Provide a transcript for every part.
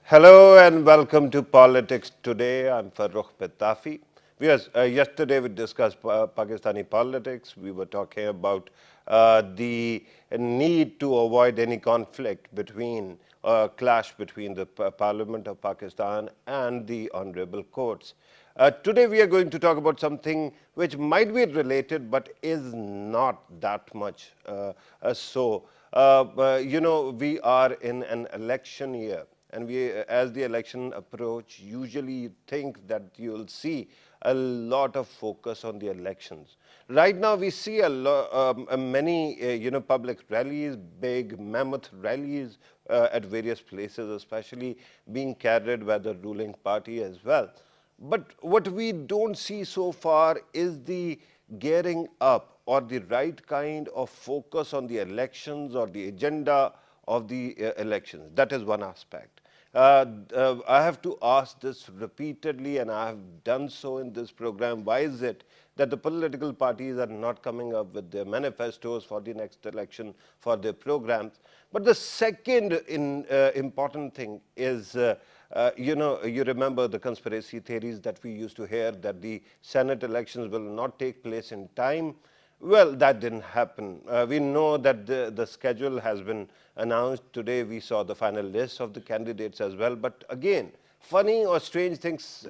Hello and welcome to Politics Today. I'm Farrukh Petafi. Yesterday we discussed Pakistani politics. We were talking about the need to avoid any conflict between clash between the Parliament of Pakistan and the honorable courts. Today we are going to talk about something which might be related but is not that much so. We are in an election year, and as the election approach, usually you think that you'll see a lot of focus on the elections. Right now, we see many public rallies, big mammoth rallies at various places, especially being carried by the ruling party as well. But what we don't see so far is the gearing up or the right kind of focus on the elections or the agenda of the elections. That is one aspect. I have to ask this repeatedly, and I have done so in this program. Why is it that the political parties are not coming up with their manifestos for the next election, for their programs? But the second important thing is, you remember the conspiracy theories that we used to hear that the Senate elections will not take place in time. Well, that didn't happen. We know that the schedule has been announced. Today we saw the final list of the candidates as well. But again, funny or strange things,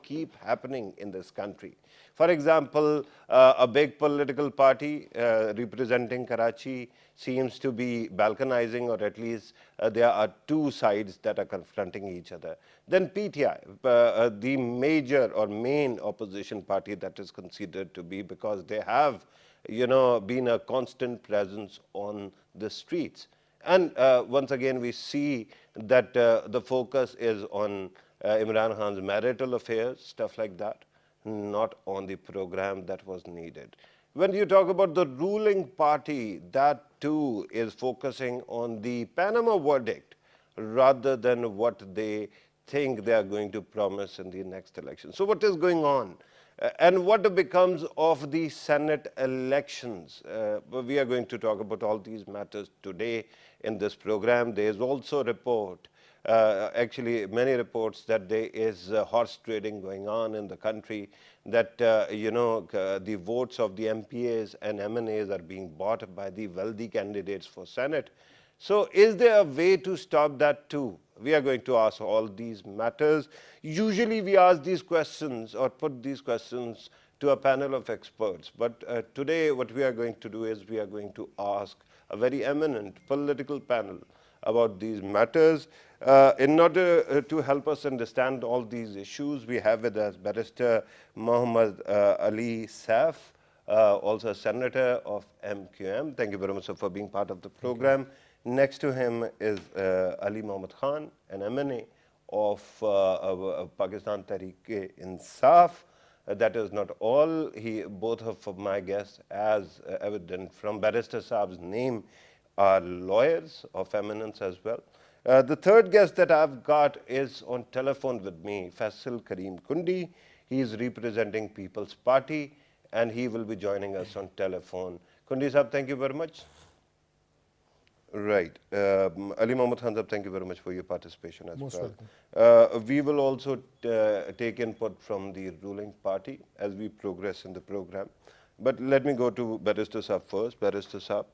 keep happening in this country. For example, a big political party representing Karachi seems to be balkanizing, or at least there are two sides that are confronting each other. Then PTI, the major or main opposition party that is considered to be, because they have been a constant presence on the streets. And once again, we see that the focus is on Imran Khan's marital affairs, stuff like that, not on the program that was needed. When you talk about the ruling party, that too is focusing on the Panama verdict rather than what they think they are going to promise in the next election. So what is going on? And what becomes of the Senate elections? We are going to talk about all these matters today in this program. There is also a report, actually many reports, that there is horse trading going on in the country, that the votes of the MPAs and MNAs are being bought by the wealthy candidates for Senate. So is there a way to stop that too? We are going to ask all these matters. Usually we ask these questions or put these questions to a panel of experts. But today what we are going to do is we are going to ask a very eminent political panel about these matters. In order to help us understand all these issues, we have with us Barrister Muhammad Ali Saif, also a senator of MQM. Thank you very much, sir, for being part of the program. Next to him is Ali Muhammad Khan, an MNA of Pakistan Tehreek-e-Insaf. That is not all. Both of my guests, as evident from Barrister Saab's name, are lawyers of eminence as well. The third guest that I've got is on telephone with me, Faisal Kareem Kundi. He is representing People's Party, and he will be joining us on telephone. Kundi Saab, thank you very much. Right. Ali Muhammad Khan Saab, thank you very much for your participation as Most well. We will also take input from the ruling party as we progress in the program. But let me go to Barrister Saab first. Barrister Saab,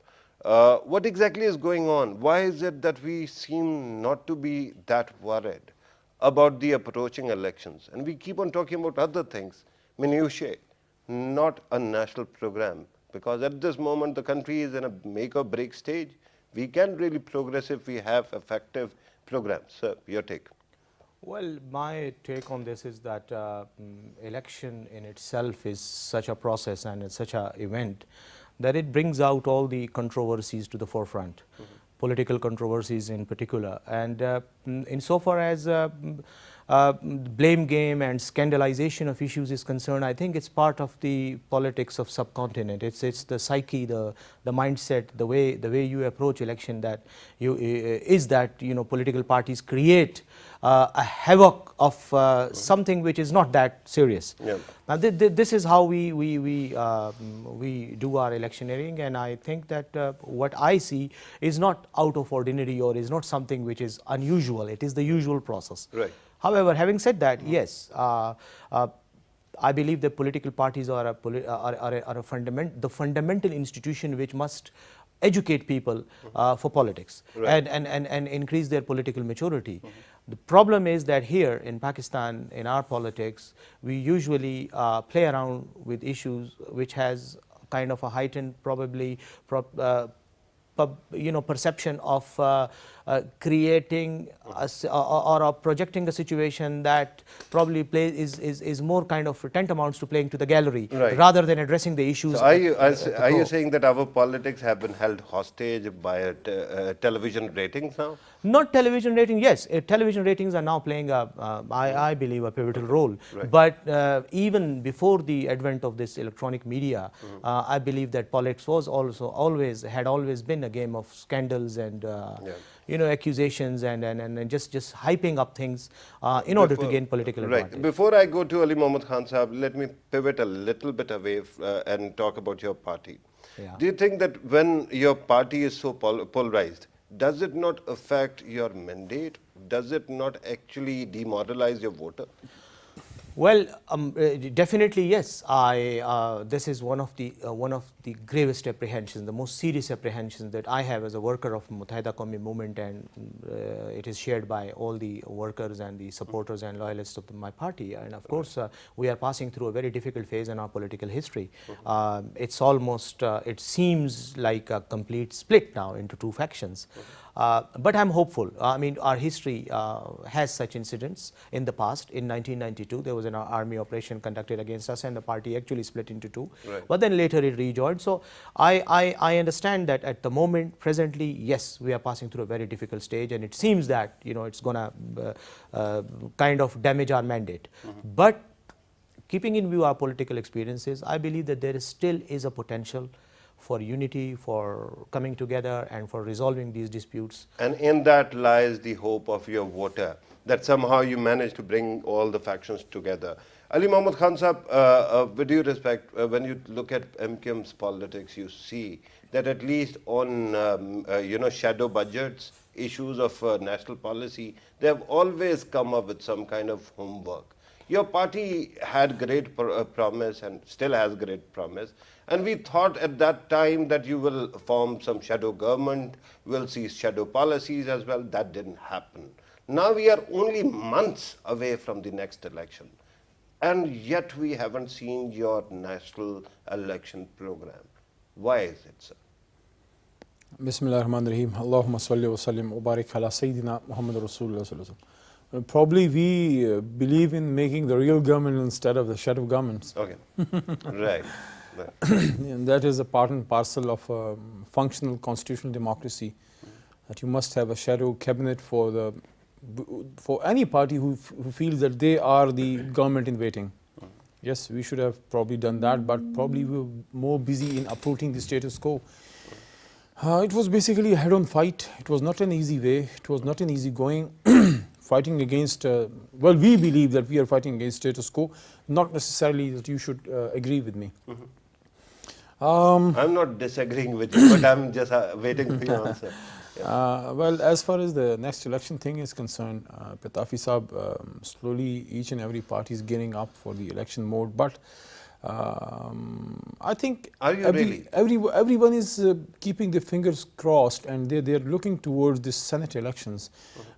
what exactly is going on? Why is it that we seem not to be that worried about the approaching elections? And we keep on talking about other things, minutiae, not a national program. Because at this moment, the country is in a make or break stage. We can really progress if we have effective programs. Sir, your take. Well, my take on this is that election in itself is such a process and it's such an event that it brings out all the controversies to the forefront, political controversies in particular. And insofar as blame game and scandalization of issues is concerned, I think it's part of the politics of subcontinent. It's the psyche, the mindset, the way you approach election that political parties create a havoc of something which is not that serious. Yeah. Now, this is how we do our electioneering, and I think that what I see is not out of ordinary or is not something which is unusual. It is the usual process. Right. However, having said that, yes, I believe that political parties are the fundamental institution which must educate people for politics, Right. and increase their political maturity. The problem is that here in Pakistan, in our politics, we usually play around with issues which has kind of a heightened perception of creating or projecting a situation that probably is more kind of tantamounts to playing to the gallery, Right. rather than addressing the issues. So are you, at the are you core. saying that our politics have been held hostage by television ratings now? Not television rating, yes. Television ratings are now playing, I believe, a pivotal role. Right. But even before the advent of this electronic media, I believe that politics was had always been a game of scandals and accusations and just hyping up things in order to gain political advantage. Right. Before I go to Ali Mohammad Khan Sahab, let me pivot a little bit away and talk about your party. Yeah. Do you think that when your party is so polarized, does it not affect your mandate? Does it not actually demoralize your voter? Well, definitely yes. This is one of the gravest apprehensions, the most serious apprehensions that I have as a worker of Muttahida Qawmi movement, and it is shared by all the workers and the supporters and loyalists of my party. And of course, we are passing through a very difficult phase in our political history. It's almost, it seems like a complete split now into two factions. But I'm hopeful. I mean, our history has such incidents in the past. In 1992, there was an army operation conducted against us, and the party actually split into two. Right. But then later it rejoined. So I understand that at the moment, presently, yes, we are passing through a very difficult stage, and it seems that it's gonna kind of damage our mandate. But keeping in view our political experiences, I believe that there still is a potential for unity, for coming together, and for resolving these disputes. And in that lies the hope of your voter, that somehow you manage to bring all the factions together. Ali Mohammad Khan Sahab, with due respect, when you look at MQM's politics, you see that at least on shadow budgets, issues of national policy, they have always come up with some kind of homework. Your party had great promise and still has great promise. And we thought at that time that you will form some shadow government, we'll see shadow policies as well. That didn't happen. Now we are only months away from the next election. And yet we haven't seen your national election program. Why is it, sir? Bismillah ar-Rahman ar-Rahim. Allahumma salli wa sallim wa barik ala Sayyidina Muhammad Rasulullah sallallahu alaihi wasallam. Probably we believe in making the real government instead of the shadow governments. Okay. Right. And that is a part and parcel of functional constitutional democracy, that you must have a shadow cabinet for any party who feels that they are the government in waiting. Yes, we should have probably done that, but probably we were more busy in uprooting the status quo. It was basically a head-on fight. It was not an easy way. It was not an easy going. Fighting against, well, we believe that we are fighting against status quo, not necessarily that you should agree with me. I'm not disagreeing with you, but I'm just waiting for your answer. Yeah. Well, as far as the next election thing is concerned, Patafi Saab, slowly each and every party is gearing up for the election mode, but I think everyone is keeping their fingers crossed, and they're looking towards the Senate elections.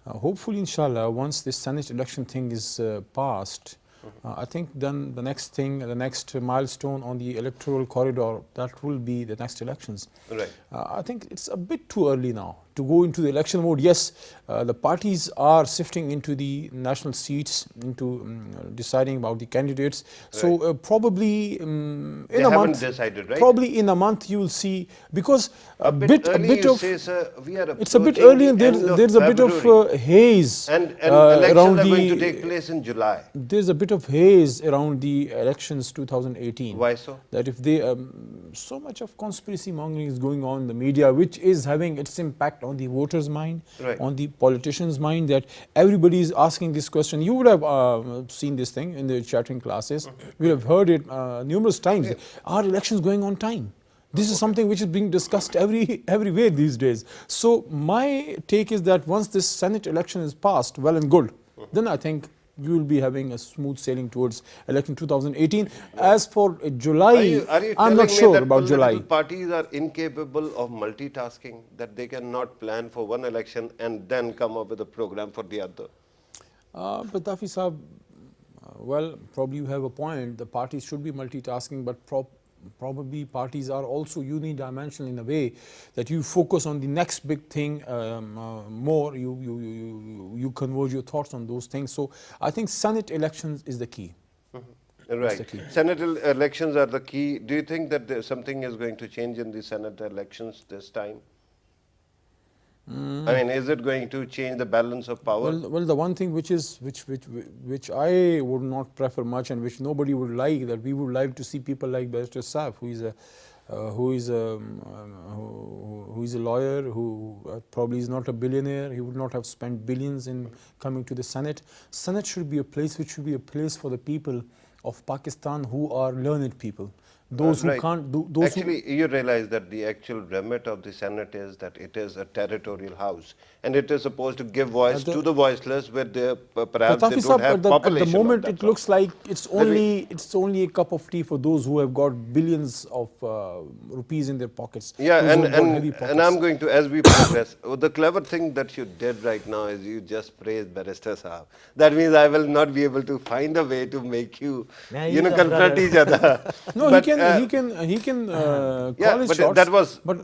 Hopefully, inshallah, once this Senate election thing is passed, I think then the next thing, the next milestone on the electoral corridor, that will be the next elections. Right. I think it's a bit too early now to go into the election mode. Yes, the parties are sifting into the national seats, into deciding about the candidates. Right. So probably in they a haven't month, decided, right? probably in a month you will see, because a bit of say, sir, we are it's a bit early, and there's a bit of haze and around elections are the. going to take place in July. There's a bit of haze around the elections 2018. Why so? That if they so much of conspiracy mongering is going on in the media, which is having its impact on the voters' mind, Right. on the politicians' mind, that everybody is asking this question. You would have seen this thing in the chattering classes. We have heard it numerous times. Are elections going on time? This is something which is being discussed everywhere these days. So my take is that once this Senate election is passed, well and good, then I think we will be having a smooth sailing towards election 2018. As for July, Are you I'm telling not me sure that about political July. parties are incapable of multitasking, that they cannot plan for one election and then come up with a program for the other? But Tafi Saab, well, probably you have a point. The parties should be multitasking, but probably parties are also unidimensional in a way that you focus on the next big thing more. You converge your thoughts on those things. So I think Senate elections is the key. Right. the key. Senate elections are the key. Do you think that something is going to change in the Senate elections this time? I mean, is it going to change the balance of power? Well, the one thing which I would not prefer much, and which nobody would like, that we would like to see people like Barrister Saab, who is a lawyer, who probably is not a billionaire. He would not have spent billions in coming to the Senate. Senate should be a place which should be a place for the people of Pakistan who are learned people. Those who Right. can't do those who, Actually, you realize that the actual remit of the Senate is that it is a territorial house, and it is supposed to give voice to the voiceless, where they perhaps they Tafi don't Saab, have at the population. of moment that it sort. looks like it's Let me- only a cup of tea for those who have got billions of rupees in their pockets. Yeah, those who have got heavy and pockets. I'm going to, as we progress, the clever thing that you did right now is you just praised Barrister Saab. That means I will not be able to find a way to make you, Nah, you know, he's a confront brother. each other. No, But, he can yeah, call his but shots. that was- but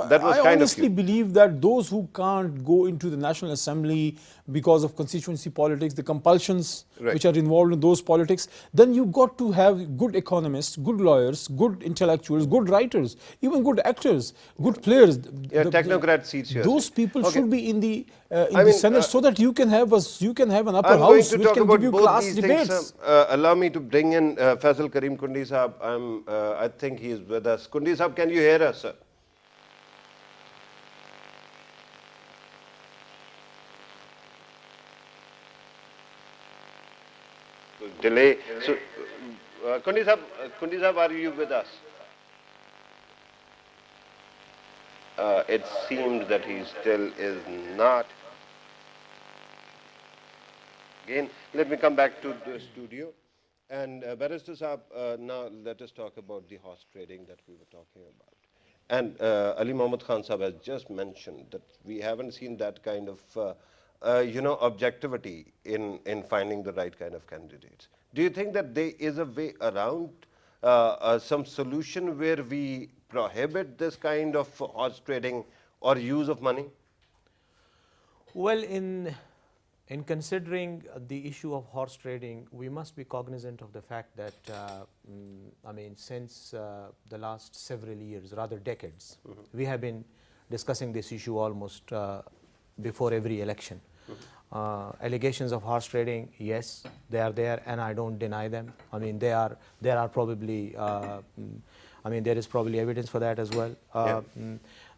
that was I kind of honestly you. believe that those who can't go into the National Assembly because of constituency politics, the compulsions Right. which are involved in those politics, then you got to have good economists, good lawyers, good intellectuals, good writers, even good actors, good players. Yeah, technocrat seats you are Those saying. people Okay. should be in the I mean, Senate, so that you can have an upper I'm going house to which talk can about give you both class these debates. things. Allow me to bring in Faisal Karim Kundi Sahab. I think he is with us. Kundi Sahab, can you hear us, sir? Delay. So, Kundi Sahab, are you with us? It seems that he still is not. Again, let me come back to the studio. And Barrister Saab, now let us talk about the horse trading that we were talking about. And Ali Mohammad Khan Saab has just mentioned that we haven't seen that kind of, objectivity in finding the right kind of candidates. Do you think that there is a way around some solution where we prohibit this kind of horse trading or use of money? Well, in considering the issue of horse trading, we must be cognizant of the fact that, since the last several years, rather decades, we have been discussing this issue almost before every election. Allegations of horse trading, yes, they are there, and I don't deny them. I mean, there are probably, there is probably evidence for that as well.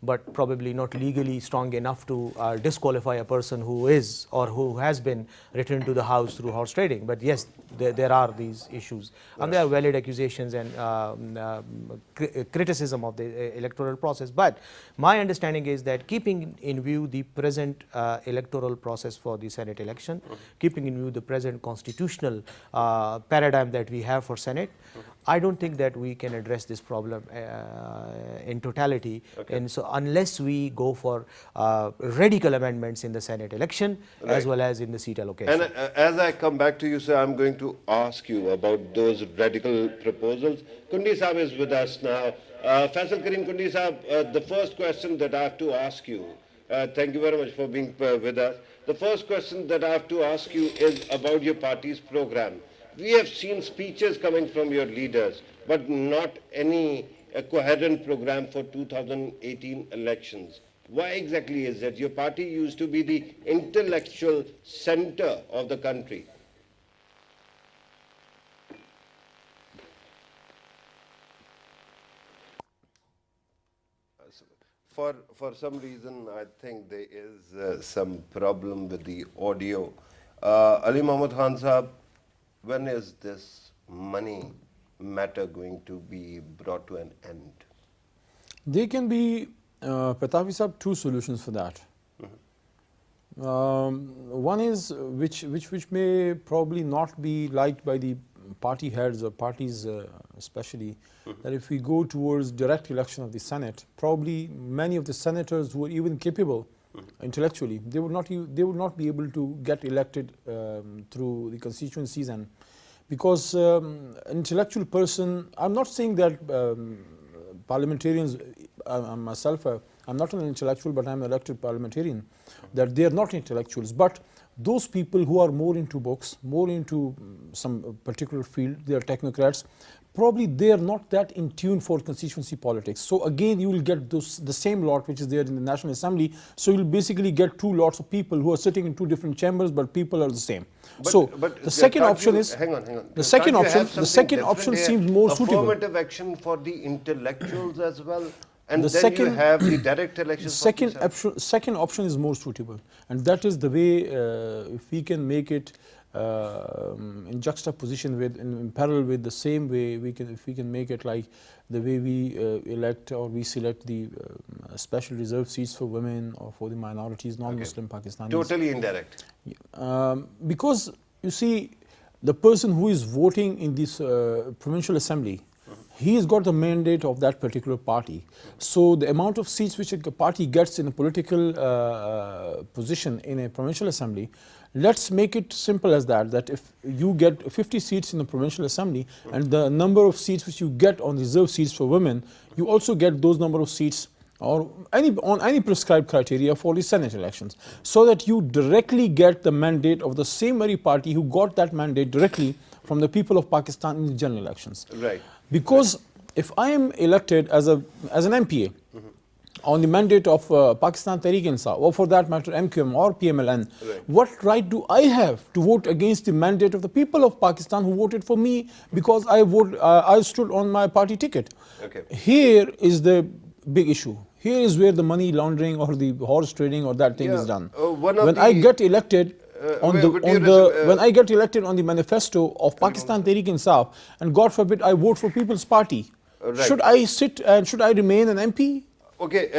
But probably not legally strong enough to disqualify a person who is or who has been returned to the house through horse trading. But yes, there are these issues, and there are valid accusations and criticism of the electoral process. But my understanding is that, keeping in view the present electoral process for the Senate election, keeping in view the present constitutional paradigm that we have for Senate, I don't think that we can address this problem in totality. Okay. And so unless we go for radical amendments in the Senate election, as Right. well as in the seat allocation. And as I come back to you, sir, I'm going to ask you about those radical proposals. Kundi Saab is with us now. Faisal Karim Kundi Saab, the first question that I have to ask you, thank you very much for being with us. The first question that I have to ask you is about your party's program. We have seen speeches coming from your leaders, but not any coherent program for 2018 elections. Why exactly is that? Your party used to be the intellectual center of the country. for some reason, I think there is some problem with the audio. Ali Mohammad Khan Sahab, when is this money matter going to be brought to an end? There can be, Patafi Sahab, two solutions for that. One is which may probably not be liked by the party heads or parties especially, that if we go towards direct election of the Senate, probably many of the senators who are even capable intellectually, they would not be able to get elected through the constituencies. And because an intellectual person, I'm not saying that parliamentarians, myself, I'm not an intellectual, but I'm an elected parliamentarian, that they are not intellectuals. But those people who are more into books, more into some particular field, they are technocrats, probably they are not that in tune for constituency politics. So again, you will get the same lot which is there in the National Assembly. So you'll basically get two lots of people who are sitting in two different chambers, but people are the same. But the second option is, hang on. The second option seems more suitable. Affirmative action for the intellectuals as well. And then you have the direct elections. Second option is more suitable, and that is the way if we can make it in juxtaposition with, in parallel with the same way if we can make it like the way we elect or we select the special reserve seats for women or for the minorities, non-Muslim Pakistanis. Totally indirect. Because you see, the person who is voting in this provincial assembly, he has got the mandate of that particular party. So the amount of seats which a party gets in a political position in a provincial assembly, let's make it simple as that if you get 50 seats in the provincial assembly and the number of seats which you get on reserve seats for women, you also get those number of seats or on any prescribed criteria for the Senate elections, so that you directly get the mandate of the same very party who got that mandate directly from the people of Pakistan in the general elections. Right. Because if I am elected as an MPA on the mandate of Pakistan Tehreek-e-Insaf, or for that matter MQM or PMLN, what right do I have to vote against the mandate of the people of Pakistan who voted for me because I stood on my party ticket? Okay. Here is the big issue. Here is where the money laundering or the horse trading or that thing is done. When I get elected on when I get elected on the manifesto of Pakistan Tehreek-e-Insaf, and God forbid I vote for People's Party, should I sit and should I remain an MP? Okay,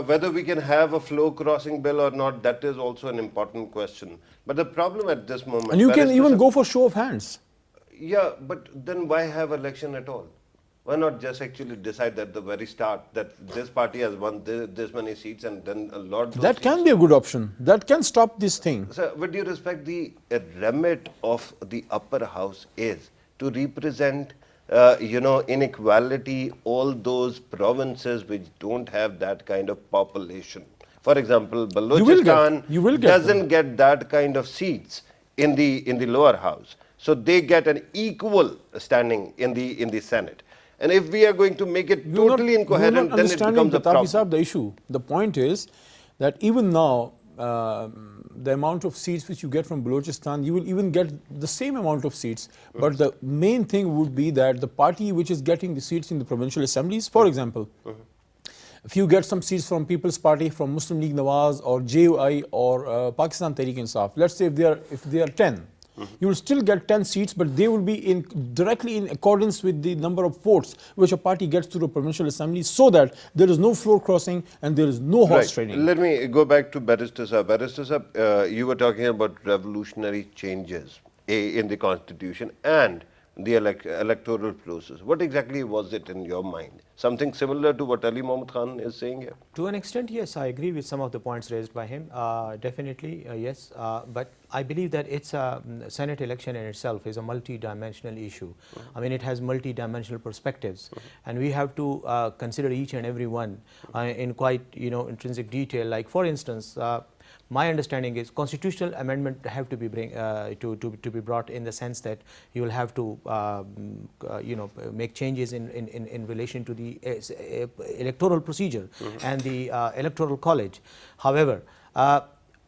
whether we can have a flow crossing bill or not, that is also an important question. But the problem at this moment... And you can even go for show of hands. Yeah, but then why have election at all? Why not just actually decide at the very start that this party has won this many seats and then a lot of That can be a good option. That can stop this thing. So, with due respect, the remit of the upper house is to represent inequality, all those provinces which don't have that kind of population. For example, Balochistan doesn't get that kind of seats in the lower house. So they get an equal standing in the Senate. And if we are going to make it totally incoherent, then it becomes a problem. The issue. The point is that even now, the amount of seats which you get from Balochistan, you will even get the same amount of seats. But the main thing would be that the party which is getting the seats in the provincial assemblies, for example, if you get some seats from People's Party, from Muslim League Nawaz or JUI or Pakistan Tehreek-e-Insaf, let's say if they are 10, you will still get 10 seats, but they will be directly in accordance with the number of votes which a party gets through the provincial assembly, so that there is no floor crossing and there is no horse trading. Let me go back to Barrister Sahab. Barrister Sahab, you were talking about revolutionary changes in the constitution and the electoral process. What exactly was it in your mind? Something similar to what Ali Mohammad Khan is saying here? To an extent, yes, I agree with some of the points raised by him. Definitely, yes. But I believe that it's a Senate election in itself is a multi-dimensional issue. I mean, it has multi-dimensional perspectives, and we have to consider each and every one in quite intrinsic detail. Like, for instance, my understanding is constitutional amendment have to be to be brought in the sense that you will have to make changes in relation to the electoral procedure and the electoral college. However,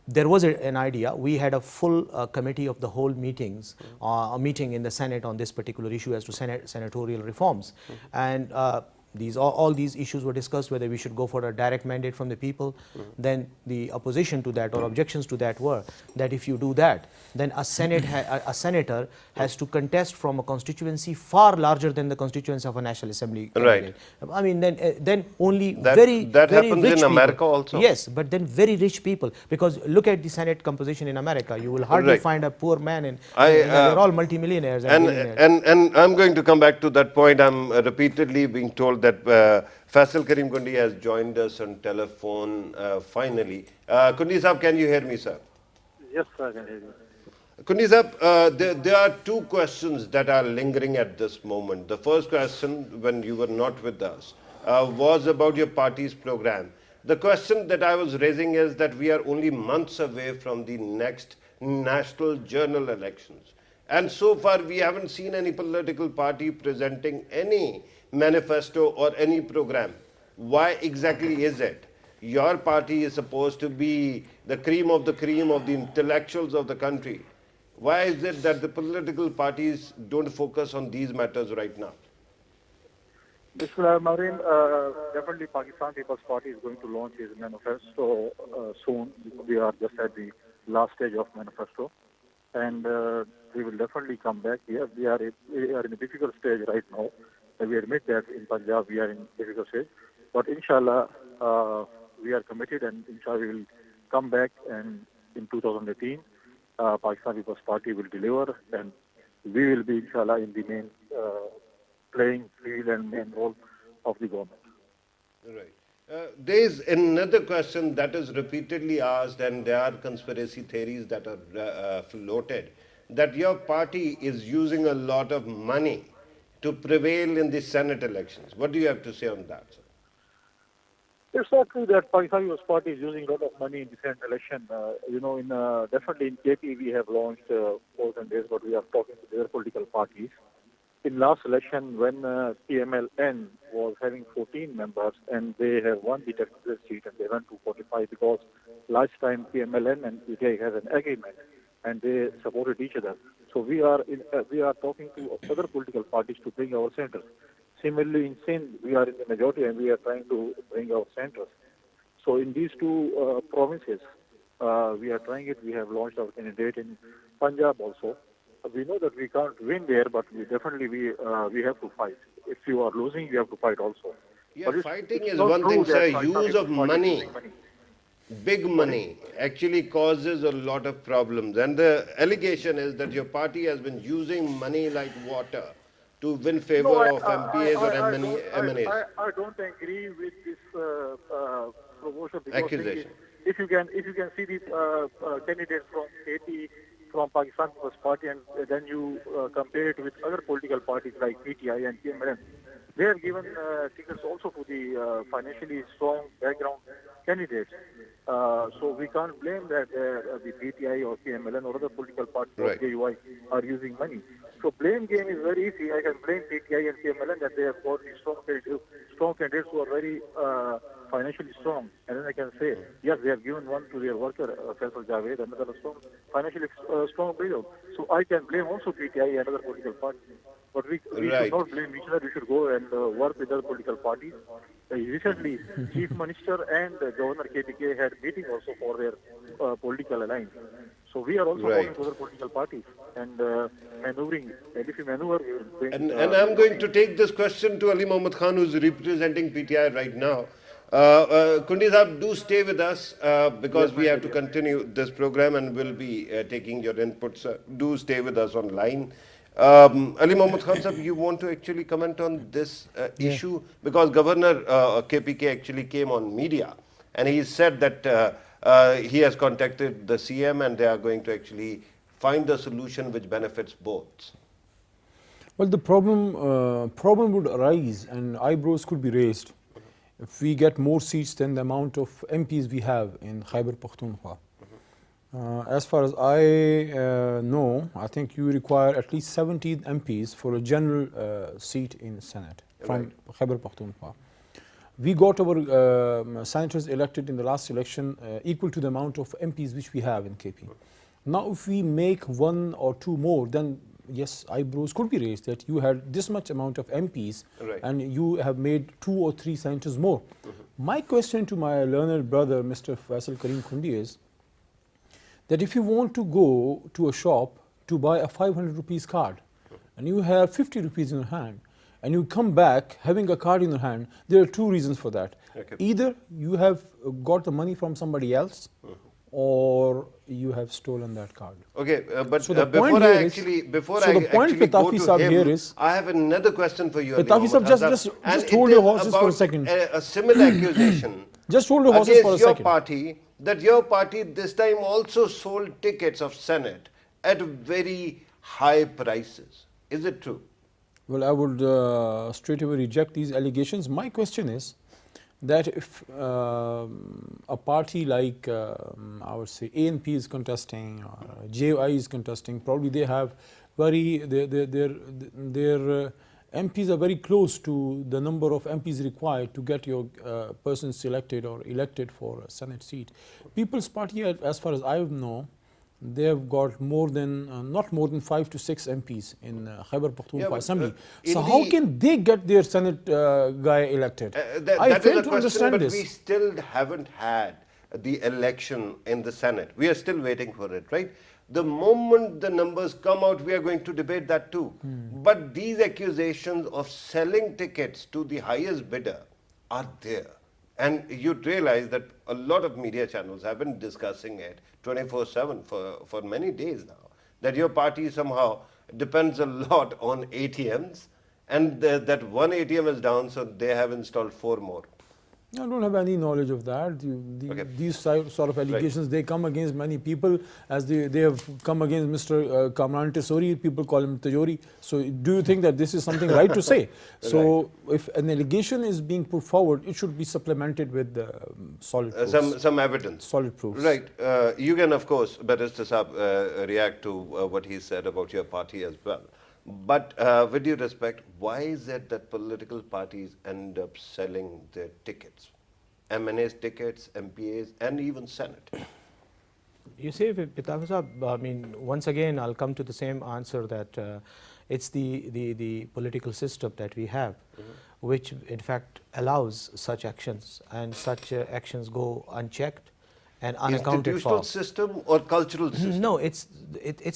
there was an idea. We had a full committee of the whole meetings, a meeting in the Senate on this particular issue as to senatorial reforms, and all these issues were discussed, whether we should go for a direct mandate from the people. Then the opposition to that or objections to that were that if you do that, then a senator has to contest from a constituency far larger than the constituency of a National Assembly candidate. I mean, then only That very happens rich in people. America also? Yes, but then very rich people, because look at the Senate composition in America. You will hardly Right. find a poor man in. I, they're all multimillionaires and billionaires. and I'm going to come back to that point. I'm repeatedly being told that Faisal Karim Kundi has joined us on telephone finally. Kundi Saab, can you hear me, sir? Yes, sir, I can hear you. Kundi Saab, there are two questions that are lingering at this moment. The first question, when you were not with us, was about your party's program. The question that I was raising is that we are only months away from the next national general elections. And so far, we haven't seen any political party presenting any manifesto or any program. Why exactly is it? Your party is supposed to be the cream of the intellectuals of the country. Why is it that the political parties don't focus on these matters right now? Marine, definitely Pakistan People's Party is going to launch its manifesto soon. We are just at the last stage of manifesto. And we will definitely come back here. We are in a difficult stage right now. We admit that in Punjab we are in a difficult stage. But inshallah, we are committed, and inshallah we will come back, and in 2018, Pakistan People's Party will deliver, and we will be inshallah in the main playing field and main role of the government. Right. There is another question that is repeatedly asked, and there are conspiracy theories that are floated, that your party is using a lot of money to prevail in the Senate elections. What do you have to say on that, sir? It's not true that Pakistan People's Party is using a lot of money in the Senate election. Definitely in KP we have launched more than this, but we are talking to other political parties. In last election, when PMLN was having 14 members and they have won the technical seat and they went to 45 because last time PMLN and PTI has an agreement and they supported each other. So we are talking to other political parties to bring our centers. Similarly, in Sindh, we are in the majority and we are trying to bring our centers. So in these two provinces, we are trying it. We have launched our candidate in Punjab also. We know that we can't win there, but we have to fight. If you are losing, you have to fight also. Yeah, But fighting it's is not one true thing, that sir. Pakistan Use of People's Party is money, using money. big money, actually causes a lot of problems. And the allegation is that your party has been using money like water to win favor of MPAs or MNAs. I don't agree with this promotion, because Accusation. if you can see the candidates from KT, from Pakistan People's Party, and then you compare it with other political parties like PTI and PMLN, they have given tickets also to the financially strong background candidates. So we can't blame that the PTI or PMLN or other political parties or Right. KUI are using money. So blame game is very easy. I can blame PTI and PMLN that they have got these strong candidates who are very financially strong. And then I can say, yes, they have given one to their worker, Faisal Javed, another financially strong breeder. So I can blame also PTI and other political parties. But we Right. should not blame each other. We should go and work with other political parties. Recently, Chief Minister and Governor KTK had meeting also for their political alliance. So we are also Right. working with other political parties and maneuvering. And if we maneuver, we will bring. And I'm going to take this question to Ali Mohammad Khan, who's representing PTI right now. Kundi Saab, do stay with us because we have to continue this program and we'll be taking your inputs. Do stay with us online. Ali Mohammad Khan Saab, you want to actually comment on this issue? Because Governor KPK actually came on media and he said that he has contacted the CM and they are going to actually find a solution which benefits both. Well, the problem would arise and eyebrows could be raised if we get more seats than the amount of MPs we have in Khyber Pakhtunkhwa. As far as I know, I think you require at least 17 MPs for a general seat in Senate from Khyber Pakhtunkhwa. We got our senators elected in the last election equal to the amount of MPs which we have in KP. Now if we make one or two more, then yes, eyebrows could be raised that you had this much amount of MPs Right. and you have made 2 or 3 senators more. My question to my learned brother, Mr. Faisal Kareem Khundi, is that if you want to go to a shop to buy a 500 rupees card and you have 50 rupees in your hand and you come back having a card in your hand, there are 2 reasons for that. Okay. Either you have got the money from somebody else or you have stolen that card. Okay, but So the before point I here is- actually, before so I the point actually go Patafi to Sahib him, here is- I have another question for you. Ali Patafi Sahib, Mohammed just Hassan, and hold it your is horses for a about second. A similar accusation Just hold your horses against for a your second. party, that your party this time also sold tickets of Senate at very high prices. Is it true? Well, I would straight away reject these allegations. My question is that if a party like I would say ANP is contesting or JOI is contesting, probably they have their MPs are very close to the number of MPs required to get your person selected or elected for a Senate seat. People's Party, as far as I know, they have got more than not more than 5 to 6 MPs in Khyber Pakhtunkhwa Yeah, but, Assembly. in So how the- can they get their Senate guy elected? That I is fail a to question, understand but this. we still haven't had the election in the Senate. We are still waiting for it, right? The moment the numbers come out, we are going to debate that too. But these accusations of selling tickets to the highest bidder are there. And you'd realize that a lot of media channels have been discussing it 24/7 for many days now. That your party somehow depends a lot on ATMs, and that one ATM is down, so they have installed 4 more. I don't have any knowledge of that. Okay. These sort of allegations, they come against many people, as they have come against Mr. Kamran Tesori, people call him Tajori. So do you think that this is something right to say? So if an allegation is being put forward, it should be supplemented with solid proofs. Some evidence. Solid proofs. Right. You can, of course, Barrister Saab, react to what he said about your party as well. But with due respect, why is it that political parties end up selling their tickets? MNA's tickets, MPA's, and even Senate. You see, Pitafi Sahib, I mean, once again, I'll come to the same answer that it's the political system that we have, which in fact allows such actions, and such actions go unchecked and unaccounted Institutional for. system or cultural system? No, it's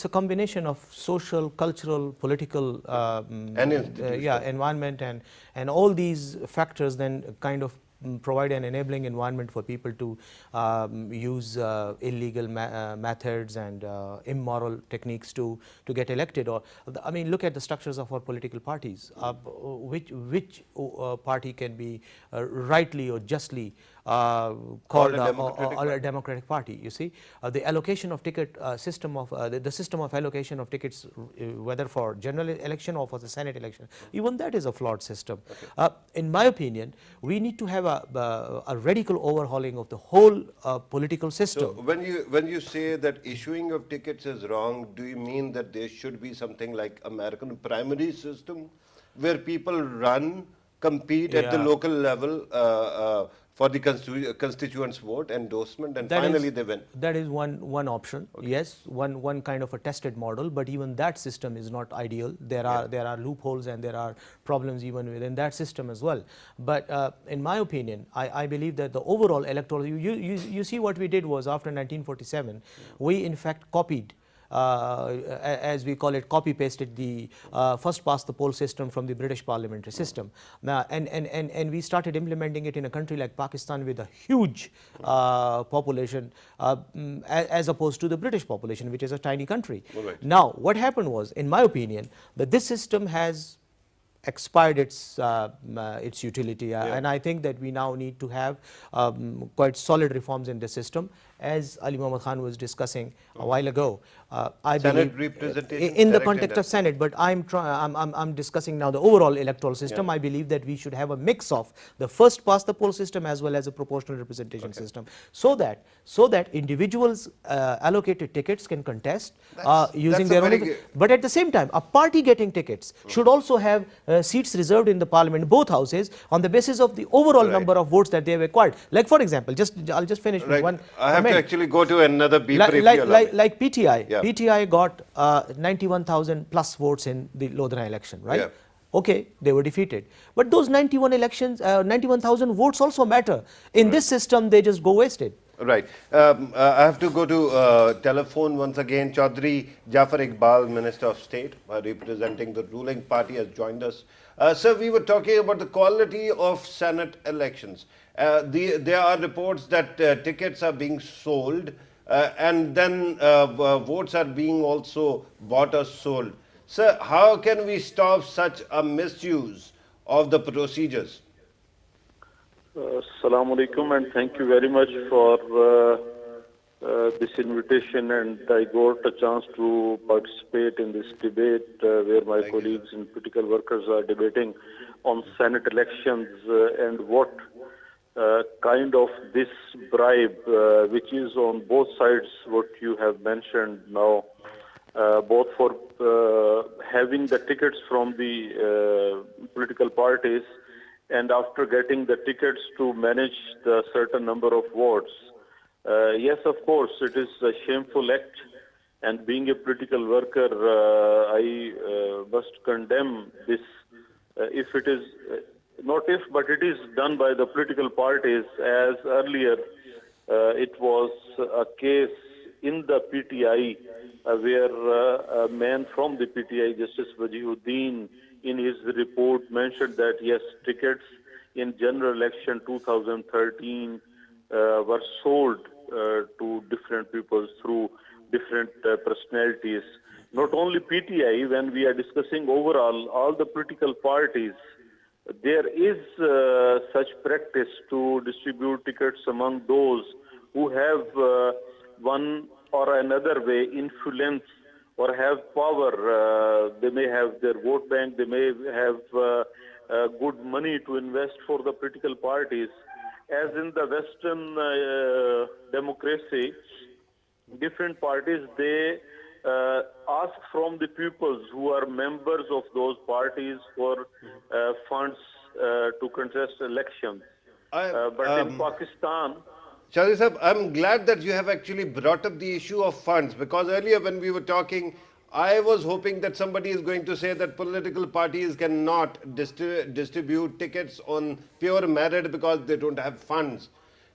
a combination of social, cultural, political, And institutional. environment, and all these factors then kind of provide an enabling environment for people to use illegal methods and immoral techniques to get elected. Or I mean, look at the structures of our political parties. Which party can be rightly or justly called a democratic party? You see, the allocation of ticket system of the system of allocation of tickets, whether for general election or for the Senate election, even that is a flawed system. In my opinion, we need to have a radical overhauling of the whole political system. So when you say that issuing of tickets is wrong, do you mean that there should be something like American primary system, where people run, compete at the Yeah. local level for the constituents' vote, endorsement, and That finally is- they win? That is one option. Yes, one kind of a tested model, but even that system is not ideal. There are loopholes and there are problems even within that system as well. But in my opinion, I believe that the overall electoral, you see what we did was after 1947, we in fact copied, as we call it, copy-pasted the first past the poll system from the British parliamentary system. Now, and we started implementing it in a country like Pakistan with a huge population, as opposed to the British population, which is a tiny country. Right. Now, what happened was, in my opinion, that this system has expired its utility, and I think that we now need to have quite solid reforms in the system, as Ali Muhammad Khan was discussing a while ago. I Senate believe representation, in the correct, context in of that. Senate, but I'm discussing now the overall electoral system. I believe that we should have a mix of the first past the poll system as well as a proportional representation system, so that individuals allocated tickets can contest using that's a their own. very good- But at the same time, a party getting tickets should also have seats reserved in the parliament, both houses, on the basis of the overall Right. number of votes that they have acquired. Like, for example, I'll just finish with Right. one I have comment. to actually go to another beeper if you allow me. Like PTI. Yeah. PTI got 91,000 plus votes in the Lodhra election, right? Yeah. Okay, they were defeated. But those 91,000 votes also matter. In this system, they just go wasted. Right. I have to go to telephone once again. Chaudhry Jafar Iqbal, Minister of State, representing the ruling party, has joined us. Sir, we were talking about the quality of Senate elections. There are reports that tickets are being sold and then votes are being also bought or sold. Sir, how can we stop such a misuse of the procedures? Assalamu alaikum, and thank you very much for this invitation, and I got a chance to participate in this debate where my colleagues and political workers are debating on Senate elections and what kind of this bribe, which is on both sides, what you have mentioned now, both for having the tickets from the political parties and after getting the tickets to manage the certain number of votes. Yes, of course, it is a shameful act, and being a political worker, I must condemn this. If it is, not if, but it is done by the political parties, as earlier it was a case in the PTI where a man from the PTI, Justice Wajihuddin, in his report mentioned that yes, tickets in general election 2013 were sold to different people through different personalities. Not only PTI, when we are discussing overall all the political parties, there is such practice to distribute tickets among those who have one or another way influence or have power. They may have their vote bank, they may have good money to invest for the political parties. As in the Western democracy, different parties, they ask from the peoples who are members of those parties for funds to contest elections. But in Pakistan, Chaudhry Sahab, I'm glad that you have actually brought up the issue of funds, because earlier when we were talking, I was hoping that somebody is going to say that political parties cannot distribute tickets on pure merit because they don't have funds.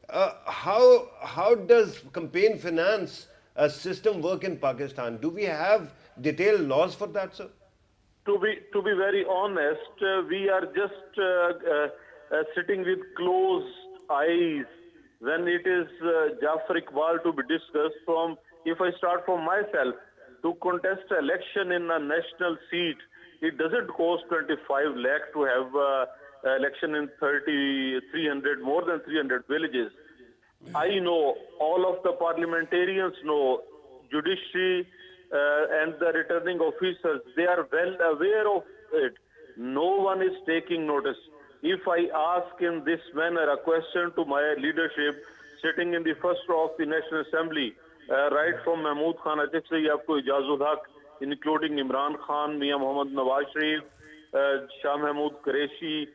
How does campaign finance system work in Pakistan? Do we have detailed laws for that, sir? to be very honest, we are just sitting with closed eyes when it is Jafar Iqbal to be discussed. From, if I start from myself, to contest election in a national seat, it doesn't cost 25 lakh to have election in 300, more than 300 villages. I know, all of the parliamentarians know, judiciary and the returning officers, they are well aware of it. No one is taking notice. If I ask in this manner a question to my leadership sitting in the first row of the National Assembly, right from Mahmood Khan Atifsi up to Ijazul Haq, including Imran Khan, Mia Mohammad Nawaz Sharif, Shah Mahmood Qureshi,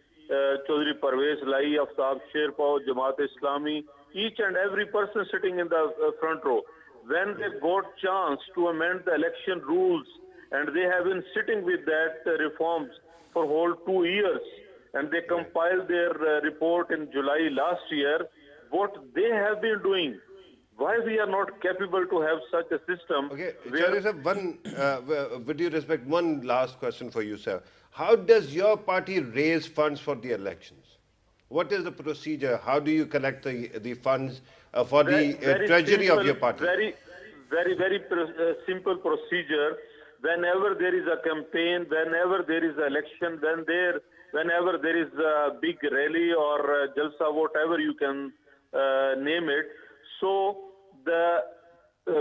Chaudhry Parvez Lai, Aftab Sherpao, Jamaat Islami, each and every person sitting in the front row, when they got chance to amend the election rules, and they have been sitting with that reforms for whole 2 years, and they compiled their report in July last year, what they have been doing. Why we are not capable to have such a system? Okay, Chaudhry sir, with due respect, one last question for you, sir. How does your party raise funds for the elections? What is the procedure? How do you collect the funds for the treasury of your party? Very simple procedure. Whenever there is a campaign, whenever there is an election, whenever there is a big rally or jalsa, whatever you can name it, so the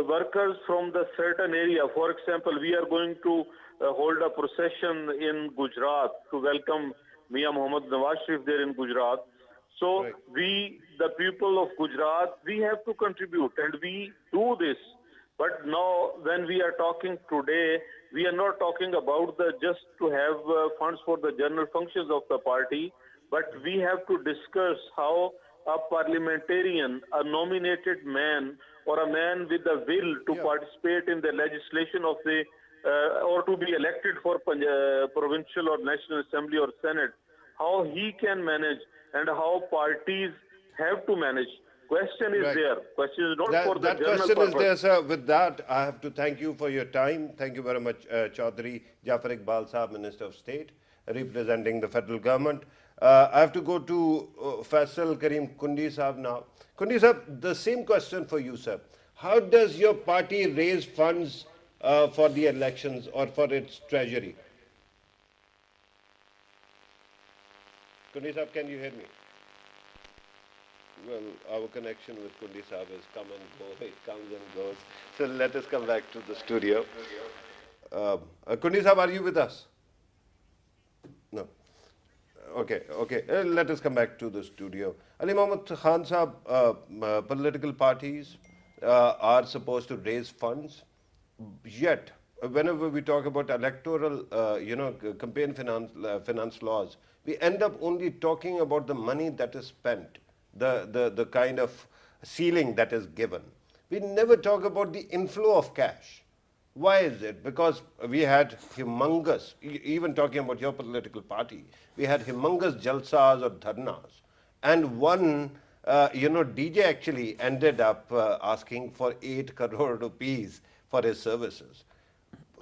workers from the certain area, for example, we are going to hold a procession in Gujarat to welcome Mia Mohammad Nawaz Sharif there in Gujarat. So right. we, the people of Gujarat, we have to contribute, and we do this. But now when we are talking today, we are not talking about just to have funds for the general functions of the party, but we have to discuss how a parliamentarian, a nominated man, or a man with the will to participate in the legislation of the or to be elected for provincial or national assembly or senate, how he can manage and how parties have to manage. Question is Right. there. Question is not for the That general question is purpose. there, sir. With that, I have to thank you for your time. Thank you very much, Chaudhary Jafar Iqbal Saab, Minister of State, representing the federal government. I have to go to Faisal Karim Kundi Saab now. Kundi Saab, the same question for you, sir. How does your party raise funds for the elections or for its treasury? Kundi Saab, can you hear me? Well, our connection with Kundi Saab has come and go. It comes and goes. So let us come back to the studio. Kundi Saab, are you with us? No. Okay. Let us come back to the studio. Ali Mohammad Khan Saab, political parties are supposed to raise funds, yet whenever we talk about electoral, campaign finance laws, we end up only talking about the money that is spent, the kind of ceiling that is given. We never talk about the inflow of cash. Why is it? Because we had humongous, even talking about your political party, we had humongous jalsas or dharnas. And one, DJ actually ended up asking for 8 crore rupees for his services.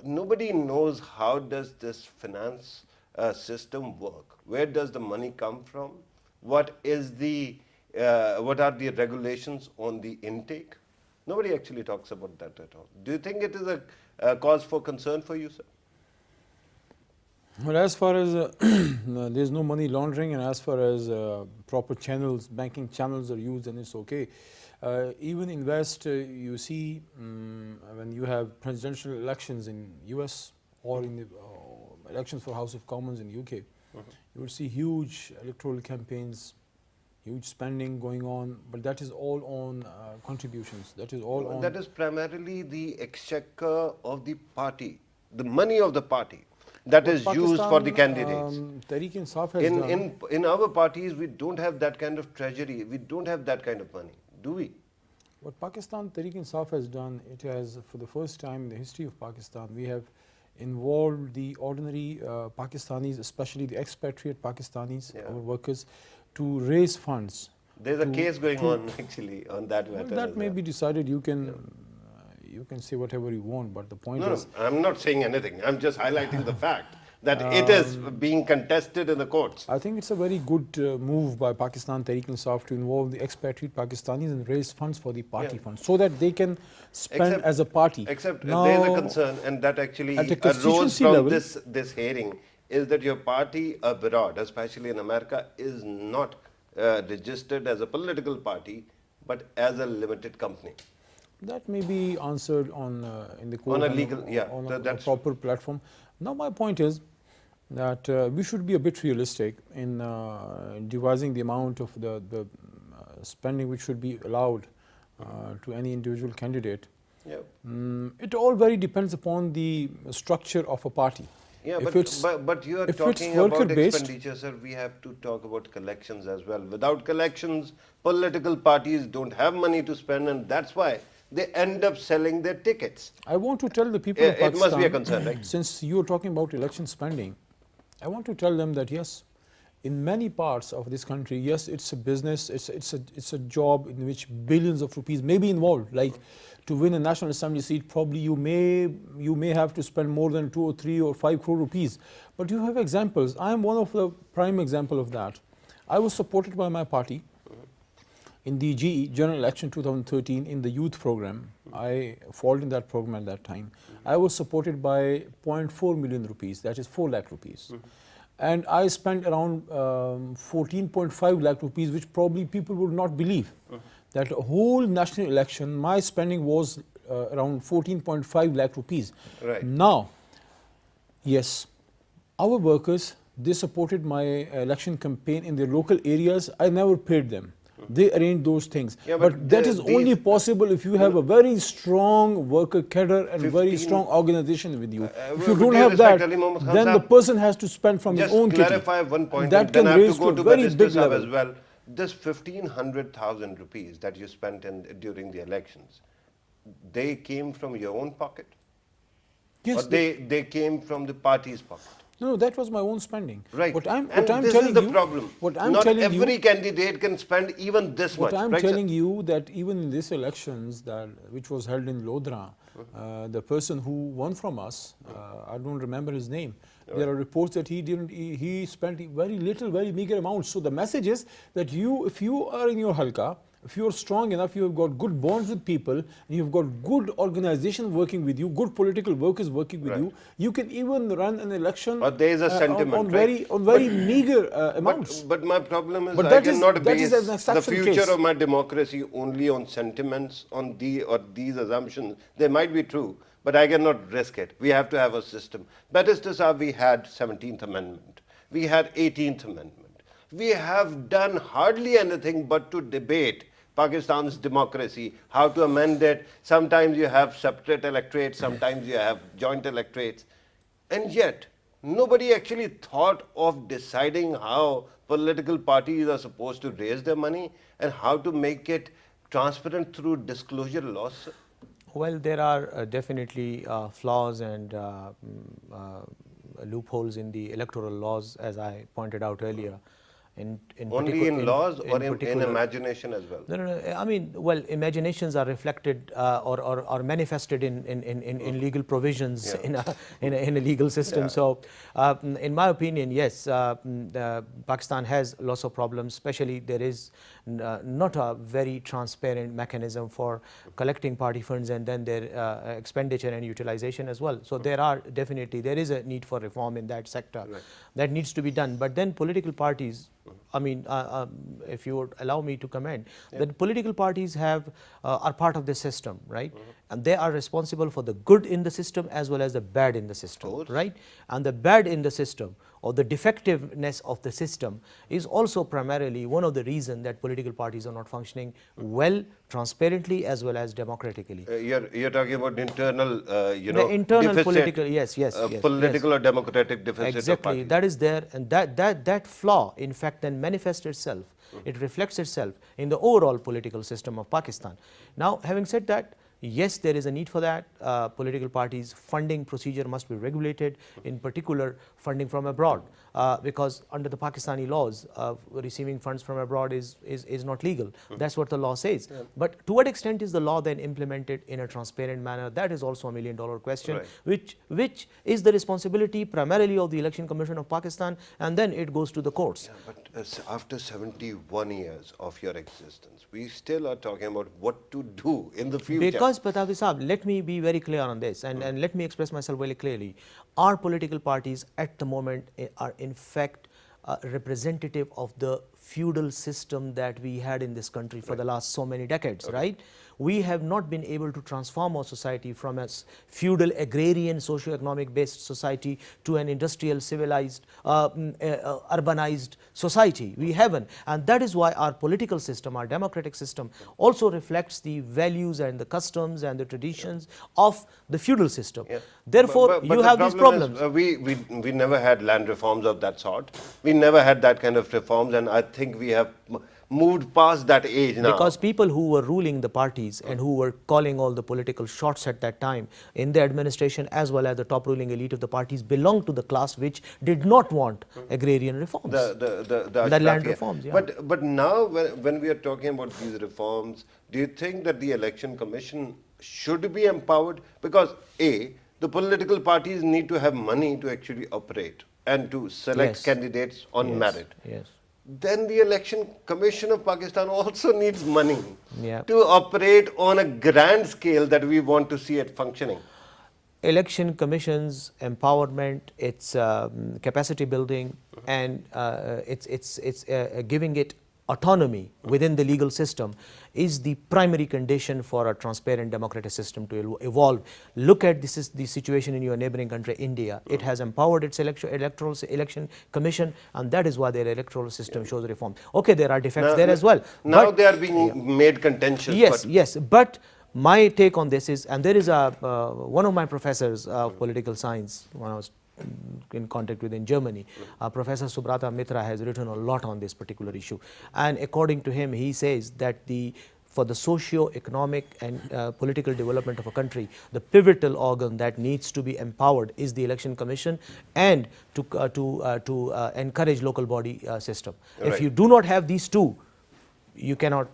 Nobody knows how does this finance system work. Where does the money come from? What are the regulations on the intake? Nobody actually talks about that at all. Do you think it is a cause for concern for you, sir? Well, as far as there's no money laundering, and as far as proper channels, banking channels are used, then it's okay. Even in West, you see when you have presidential elections in US or in the elections for House of Commons in UK, you will see huge electoral campaigns, huge spending going on, but that is all on contributions. That is all on. That is primarily the exchequer of the party, the money of the party that is used for the candidates. Tehreek-e-Insaf has done. In our parties, we don't have that kind of treasury. We don't have that kind of money, do we? What Pakistan Tehreek-e-Insaf has done, it has, for the first time in the history of Pakistan, we have involved the ordinary Pakistanis, especially the expatriate Pakistanis, our workers, to raise funds. There's a case going on actually on that matter. Well, that may be decided. You can say whatever you want, but the point is. No, I'm not saying anything. I'm just highlighting the fact that it is being contested in the courts. I think it's a very good move by Pakistan Tehreek-e-Insaf to involve the expatriate Pakistanis and raise funds for the party funds so that they can spend as a party. Except now, there is a concern, and that actually at the arose constituency from level, this hearing, is that your party abroad, especially in America, is not registered as a political party, but as a limited company. that may be answered on in the court On a legal, on a that's proper platform. Now my point is that we should be a bit realistic in devising the amount of the spending which should be allowed to any individual candidate. It all very depends upon the structure of a party. Yeah, If but you are if it's talking about worker-based- expenditure, sir. We have to talk about collections as well. Without collections, political parties don't have money to spend, and that's why they end up selling their tickets. I want to tell the people of It Pakistan, must be a concern, right? since you are talking about election spending, I want to tell them that yes, in many parts of this country, yes, it's a business, it's a job in which billions of rupees may be involved. Like to win a National Assembly seat, probably you may have to spend more than 2 or 3 or 5 crore rupees. But you have examples. I am one of the prime example of that. I was supported by my party in the GE, General Election 2013, in the youth program. I followed in that program at that time. I was supported by 0.4 million rupees, that is 4 lakh rupees. And I spent around 14.5 lakh rupees, which probably people would not believe. That whole national election, my spending was around 14.5 lakh rupees. Right. Now, yes, our workers, they supported my election campaign in their local areas. I never paid them. They arranged those things. Yeah, but that is only these- possible if you have a very strong worker cadre and very 15 strong organization with you. If with you don't due have respect, that, Ali Mohammad Khan then the Sahab, person has to spend from his Just own kitty. clarify one point, That and then can I have raise to go to to a very Barrister big Sahab level. as well. this 1,500,000 rupees that you spent during the elections, they came from your own pocket? Yes, Or they came from the party's pocket? no, that was my own spending. Right. What I'm and this telling is the you, problem. What I'm Not telling every you, candidate can spend even this what much. I'm right, sir? telling you that even in these elections that which was held in Lodra, the person who won from us, I don't remember his name. There are reports that he spent very little, very meager amounts. So the message is that if you are in your halka, if you are strong enough, you have got good bonds with people, and you've got good organization working with you, good political workers working with you, you can even run an election Or there is a sentiment, on right? very meager amounts. But my problem is But I that is- cannot that is base an the exception future case. of my democracy only on sentiments, on these assumptions. They might be true, but I cannot risk it. We have to have a system. Barrister Saab, we had 17th Amendment. We had 18th Amendment. We have done hardly anything but to debate Pakistan's democracy, how to amend it. Sometimes you have separate electorates, sometimes you have joint electorates. And yet, nobody actually thought of deciding how political parties are supposed to raise their money and how to make it transparent through disclosure laws. Well, there are definitely flaws and loopholes in the electoral laws, as I pointed out earlier. Only in laws or in particular- imagination as well? No, no, no. I mean, well, imaginations are reflected or manifested in legal provisions in a legal system. So, in my opinion, yes, Pakistan has lots of problems. Especially, there is not a very transparent mechanism for collecting party funds and then their expenditure and utilization as well. So, there is a need for reform in that sector. That needs to be done. But then political parties, I mean, if you would allow me to comment, that political parties are part of the system, right? And they are responsible for the good in the system as well as the bad in the system, right? And the bad in the system or the defectiveness of the system is also primarily one of the reasons that political parties are not functioning well, transparently as well as democratically. You're talking about internal, The internal deficit, political, yes, political or democratic deficit of exactly, parties. that is there, and that flaw in fact then manifests itself, it reflects itself in the overall political system of Pakistan. Now, having said that, yes, there is a need for that. Political parties' funding procedure must be regulated, in particular funding from abroad, because under the Pakistani laws, receiving funds from abroad is not legal. That's what the law says. But to what extent is the law then implemented in a transparent manner? That is also a $1 million question, which is the responsibility primarily of the Election Commission of Pakistan, and then it goes to the courts. Yeah, but after 71 years of your existence, we still are talking about what to do in the future. Because, Patabi Saab, let me be very clear on this, and let me express myself very clearly. Our political parties at the moment are in fact representative of the feudal system that we had in this country for the last so many decades, right? We have not been able to transform our society from a feudal, agrarian, socio-economic based society to an industrial, civilized, urbanized society. We haven't. And that is why our political system, our democratic system, also reflects the values and the customs and the traditions of the feudal system. Therefore, But you the have these problem problems. is, we never had land reforms of that sort. We never had that kind of reforms, and I think we have moved past that age now. Because people who were ruling the parties and who were calling all the political shots at that time in the administration as well as the top ruling elite of the parties belonged to the class which did not want agrarian reforms. The land reforms, yeah. But now when we are talking about these reforms, do you think that the Election Commission should be empowered? Because A, the political parties need to have money to actually operate and to select candidates on merit. Yes. Then the Election Commission of Pakistan also needs money Yeah. to operate on a grand scale that we want to see it functioning. Election Commission's empowerment, its capacity building, and it's giving it autonomy within the legal system is the primary condition for a transparent democratic system to evolve. Look at the situation in your neighboring country, India. It has empowered its election commission, and that is why their electoral system shows reform. Okay, there are defects there as well. Now but they are being made contentious. Yes, yes, but my take on this is, and there is one of my professors of political science when I was in contact with in Germany. Professor Subrata Mitra has written a lot on this particular issue, and according to him, he says that for the socio-economic and political development of a country, the pivotal organ that needs to be empowered is the Election Commission, and to encourage local body system. Right. If you do not have these two, you cannot.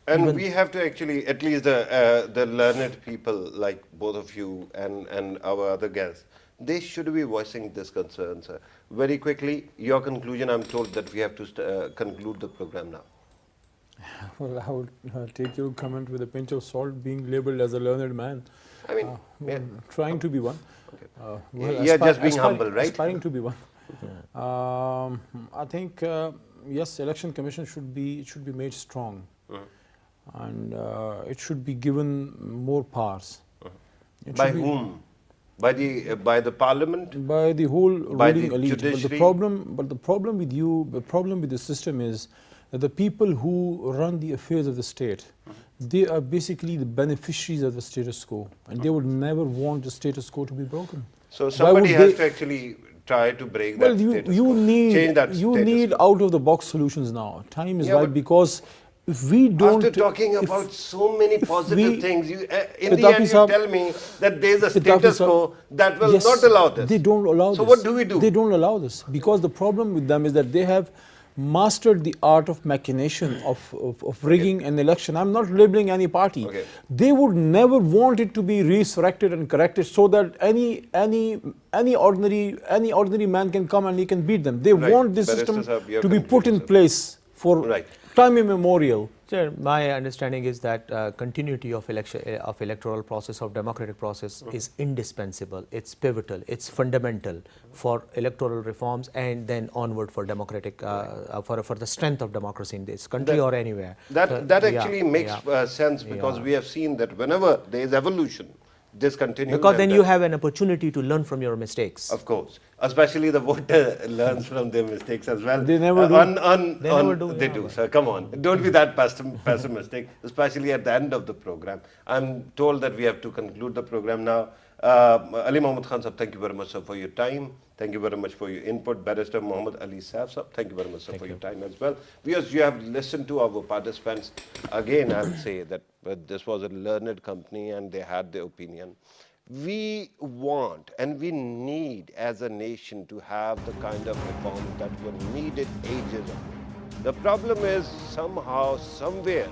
And we have to actually, at least the learned people like both of you and our other guests, they should be voicing this concern, sir. Very quickly, your conclusion. I'm told that we have to conclude the program now. Well, I would take your comment with a pinch of salt, being labeled as a learned man. I mean, yeah. Trying to be one. You're just being humble, right? Aspiring to be one. I think, yes, Election Commission should be made strong. And it should be given more powers. It By should be- whom? By the parliament? By the whole By ruling the elite. judiciary? But the problem with the system is that the people who run the affairs of the state, they are basically the beneficiaries of the status quo, and they would never want the status quo to be broken. So Why somebody would has they- to actually try to break Well, that status you quo. Change that need status quo. out of the box solutions now. Time is Yeah, right, but because if we don't. After talking if- about so many if positive we- things, in the Gaddafi end you Sahab- tell me that there is a Gaddafi status Sahab- quo that will Yes, not allow this. They don't allow So this. what do we do? They don't allow this because the problem with them is that they have mastered the art of machination of rigging an election. I'm not labeling any party. Okay. They would never want it to be resurrected and corrected so that any ordinary man can come and he can beat them. They Right. want this Barrister system Sahab, your to be put conclusion, in sir. place for Right. time immemorial. Sir, my understanding is that continuity of electoral process, of democratic process, is indispensable. It's pivotal. It's fundamental for electoral reforms, and then onward for democratic, for the strength of democracy in this country or anywhere. That Yeah, actually makes yeah. sense because Yeah. we have seen that whenever there is evolution, this continues. Because and then you have an opportunity to learn from your mistakes. Of course. Especially the voter learns from their mistakes as well. They never do. They never do, They yeah. do, sir. Come on. Don't be that pessimistic, especially at the end of the program. I'm told that we have to conclude the program now. Ali Mohammad Khan sir, thank you very much, sir, for your time. Thank you very much for your input. Barrister Muhammad Ali Saif sir, thank you very much, sir, for your time as well. Viewers, you have listened to our participants. Again, I'll say that this was a learned company and they had their opinion. We want and we need as a nation to have the kind of reform that were needed ages ago. The problem is somehow, somewhere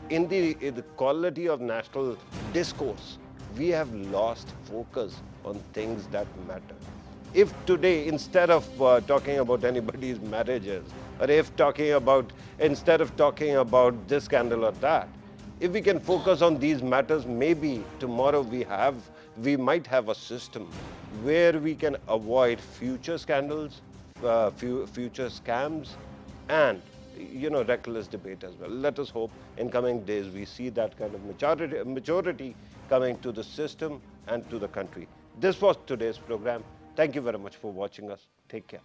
in the quality of national discourse, we have lost focus on things that matter. If today, instead of talking about anybody's marriages, or instead of talking about this scandal or that, if we can focus on these matters, maybe tomorrow we might have a system where we can avoid future scandals, future scams, and reckless debate as well. Let us hope in coming days we see that kind of maturity coming to the system and to the country. This was today's program. Thank you very much for watching us. Take care.